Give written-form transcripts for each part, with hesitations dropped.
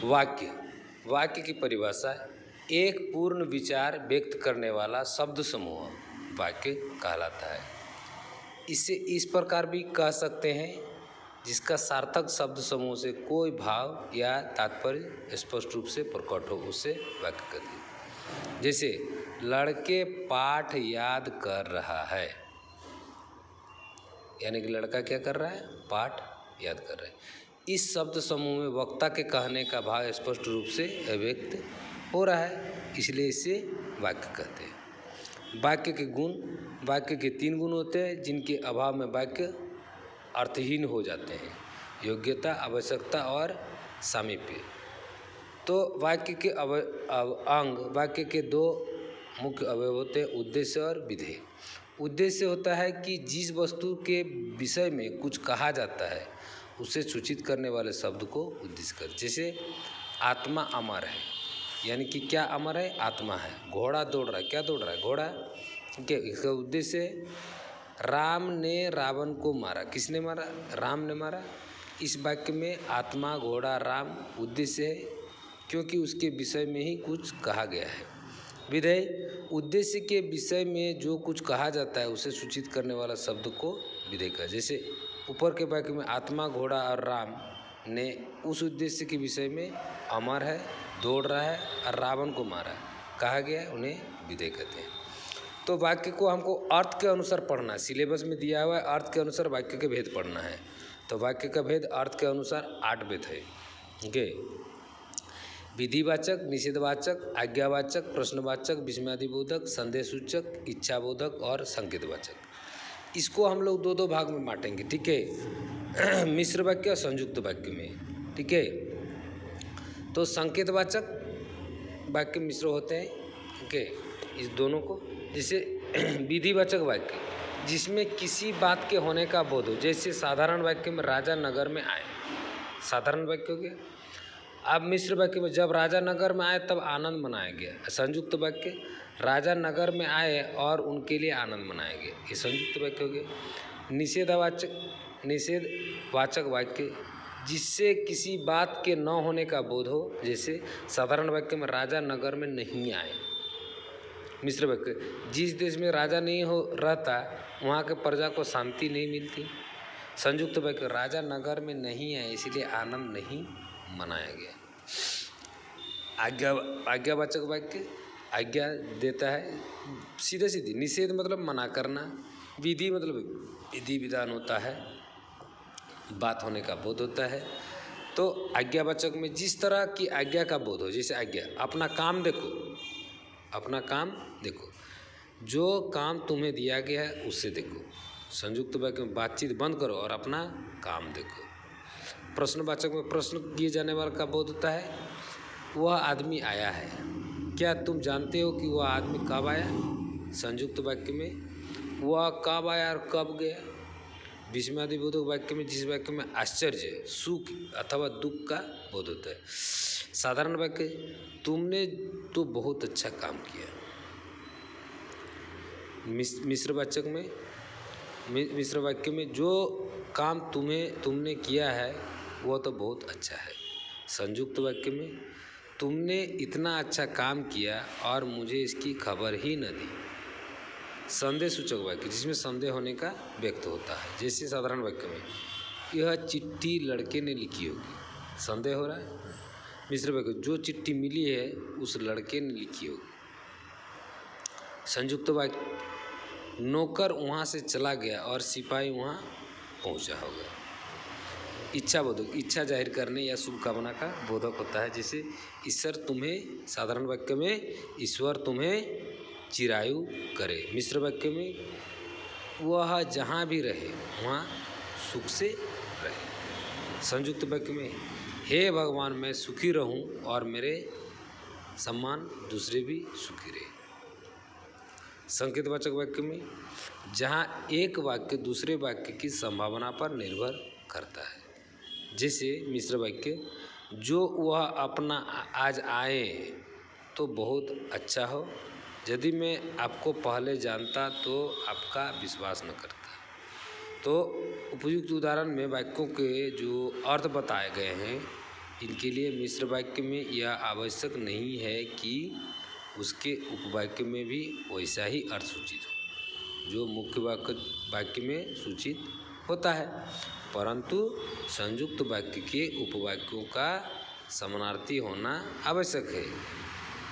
वाक्य। वाक्य की परिभाषा एक पूर्ण विचार व्यक्त करने वाला शब्द समूह वाक्य कहलाता है। इसे इस प्रकार भी कह सकते हैं जिसका सार्थक शब्द समूह से कोई भाव या तात्पर्य स्पष्ट रूप से प्रकट हो, उसे वाक्य कहते हैं। जैसे लड़के पाठ याद कर रहा है, यानी कि लड़का क्या कर रहा है, पाठ याद कर रहा है। इस शब्द समूह में वक्ता के कहने का भाव स्पष्ट रूप से अभिव्यक्त हो रहा है, इसलिए इसे वाक्य कहते हैं। वाक्य के गुण। वाक्य के 3 गुण होते हैं जिनके अभाव में वाक्य अर्थहीन हो जाते हैं: योग्यता, आवश्यकता और सामीप्य। तो वाक्य के अंग, वाक्य के 2 मुख्य अवयव होते हैं: उद्देश्य और विधेय। उद्देश्य होता है कि जिस वस्तु के विषय में कुछ कहा जाता है उसे सूचित करने वाले शब्द को उद्देश्य कर। जैसे आत्मा अमर है, यानी कि क्या अमर है, आत्मा है। घोड़ा दौड़ रहा है, क्या दौड़ रहा है, घोड़ा। ठीक है, इसका उद्देश्य है। राम ने रावण को मारा, किसने मारा, राम ने मारा। इस वाक्य में आत्मा, घोड़ा, राम उद्देश्य है, क्योंकि उसके विषय में ही कुछ कहा गया है। विधेय। उद्देश्य के विषय में जो कुछ कहा जाता है उसे सूचित करने वाला शब्द को विधेय कहा। जैसे ऊपर के वाक्य में आत्मा, घोड़ा और राम ने उस उद्देश्य के विषय में अमर है, दौड़ रहा है और रावण को मारा कहा गया है, उन्हें विधेय कहते हैं। तो वाक्य को हमको अर्थ के अनुसार पढ़ना है। सिलेबस में दिया हुआ है अर्थ के अनुसार वाक्य के भेद पढ़ना है। तो वाक्य का भेद अर्थ के अनुसार 8 भेद है। ठीक है, विधिवाचक, निषेधवाचक, आज्ञावाचक, प्रश्नवाचक, विस्मयादिबोधक, संदेहसूचक, इच्छाबोधक और संकेतवाचक। इसको हम लोग 2-2 भाग में बांटेंगे। ठीक है, मिश्र वाक्य और संयुक्त वाक्य में। ठीक है, तो संकेतवाचक वाक्य मिश्र होते हैं। ठीक है, इस दोनों को। जैसे विधिवाचक वाक्य जिसमें किसी बात के होने का बोध हो, जैसे साधारण वाक्य में राजा नगर में आए, साधारण वाक्य हो गया। अब मिश्र वाक्य में जब राजा नगर में आए तब आनंद मनाया गया। संयुक्त वाक्य राजा नगर में आए और उनके लिए आनंद मनाया गया, ये संयुक्त वाक्य हो गया। निषेधवाचक वाक्य जिससे किसी बात के न होने का बोध हो, जैसे साधारण वाक्य में राजा नगर में नहीं आए। मिश्र वाक्य जिस देश में राजा नहीं हो रहता वहाँ के प्रजा को शांति नहीं मिलती। संयुक्त वाक्य राजा नगर में नहीं आए इसलिए आनंद नहीं मनाया गया। आज्ञावाचक वाक्य आज्ञा देता है, सीधे सीधे। निषेध मतलब मना करना। विधि मतलब विधि विधान होता है, बात होने का बोध होता है। तो आज्ञावाचक में जिस तरह की आज्ञा का बोध हो, जैसे आज्ञा अपना काम देखो, अपना काम देखो, जो काम तुम्हें दिया गया है उससे देखो। संयुक्त वाक्य में बातचीत बंद करो और अपना काम देखो। प्रश्नवाचक में प्रश्न किए जाने वाला का बोध होता है, वह आदमी आया है, क्या तुम जानते हो कि वह आदमी कब आया। संयुक्त वाक्य में वह कब आया और कब गया। विस्मयादिबोधक वाक्य में जिस वाक्य में आश्चर्य, सुख अथवा दुख का बोध होता है। साधारण वाक्य तुमने तो बहुत अच्छा काम किया। मिश्र वाक्य में जो काम तुमने किया है वह तो बहुत अच्छा है। संयुक्त वाक्य में तुमने इतना अच्छा काम किया और मुझे इसकी खबर ही न दी। संदेहसूचक वाक्य जिसमें संदेह होने का व्यक्त होता है, जैसे साधारण वाक्य में यह चिट्ठी लड़के ने लिखी होगी, संदेह हो रहा है। मिश्र वाक्य जो चिट्ठी मिली है उस लड़के ने लिखी होगी। संयुक्त वाक्य नौकर वहाँ से चला गया और सिपाही वहाँ पहुँचा होगा। इच्छाबोधक इच्छा जाहिर करने या शुभकामना का बोधक होता है, जैसे ईश्वर तुम्हें, साधारण वाक्य में ईश्वर तुम्हें चिरायु करे। मिश्र वाक्य में वह जहाँ भी रहे वहाँ सुख से रहे। संयुक्त वाक्य में हे भगवान मैं सुखी रहूं और मेरे सम्मान दूसरे भी सुखी रहे। संकेतवाचक वाक्य में जहाँ एक वाक्य दूसरे वाक्य की संभावना पर निर्भर करता है, जैसे मिश्र वाक्य जो वह अपना आज आए तो बहुत अच्छा हो, यदि मैं आपको पहले जानता तो आपका विश्वास न करता। तो उपयुक्त उदाहरण में वाक्यों के जो अर्थ बताए गए हैं इनके लिए मिश्र वाक्य में यह आवश्यक नहीं है कि उसके उपवाक्य में भी वैसा ही अर्थ सूचित हो जो मुख्य वाक्य में सूचित होता है, परंतु संयुक्त वाक्य के उपवाक्यों का समानार्थी होना आवश्यक है।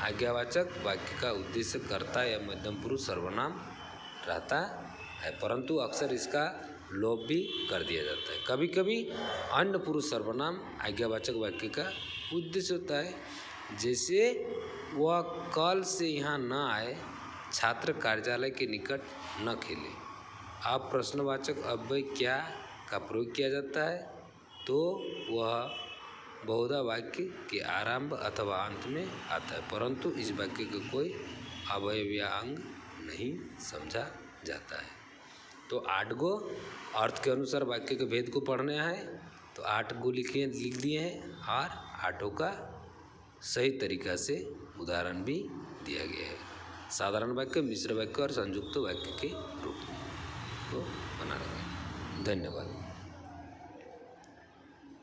आज्ञावाचक वाक्य का उद्देश्य कर्ता या मध्यम पुरुष सर्वनाम रहता है, परंतु अक्सर इसका लोप भी कर दिया जाता है। कभी कभी अन्य पुरुष सर्वनाम आज्ञावाचक वाक्य का उद्देश्य होता है, जैसे वह कल से यहाँ न आए, छात्र कार्यालय के निकट न खेले। अब प्रश्नवाचक अव्यय क्या का प्रयोग किया जाता है तो वह बहुधा वाक्य के आरंभ अथवा अंत में आता है, परंतु इस वाक्य का कोई अवयव या अंग नहीं समझा जाता है। तो 8 गो अर्थ के अनुसार वाक्य के भेद को पढ़ने हैं, तो 8 गो लिख दिए हैं और 8 का सही तरीका से उदाहरण भी दिया गया है। साधारण वाक्य, मिश्र वाक्य और संयुक्त वाक्य के रूप में तो बना रखें। धन्यवाद।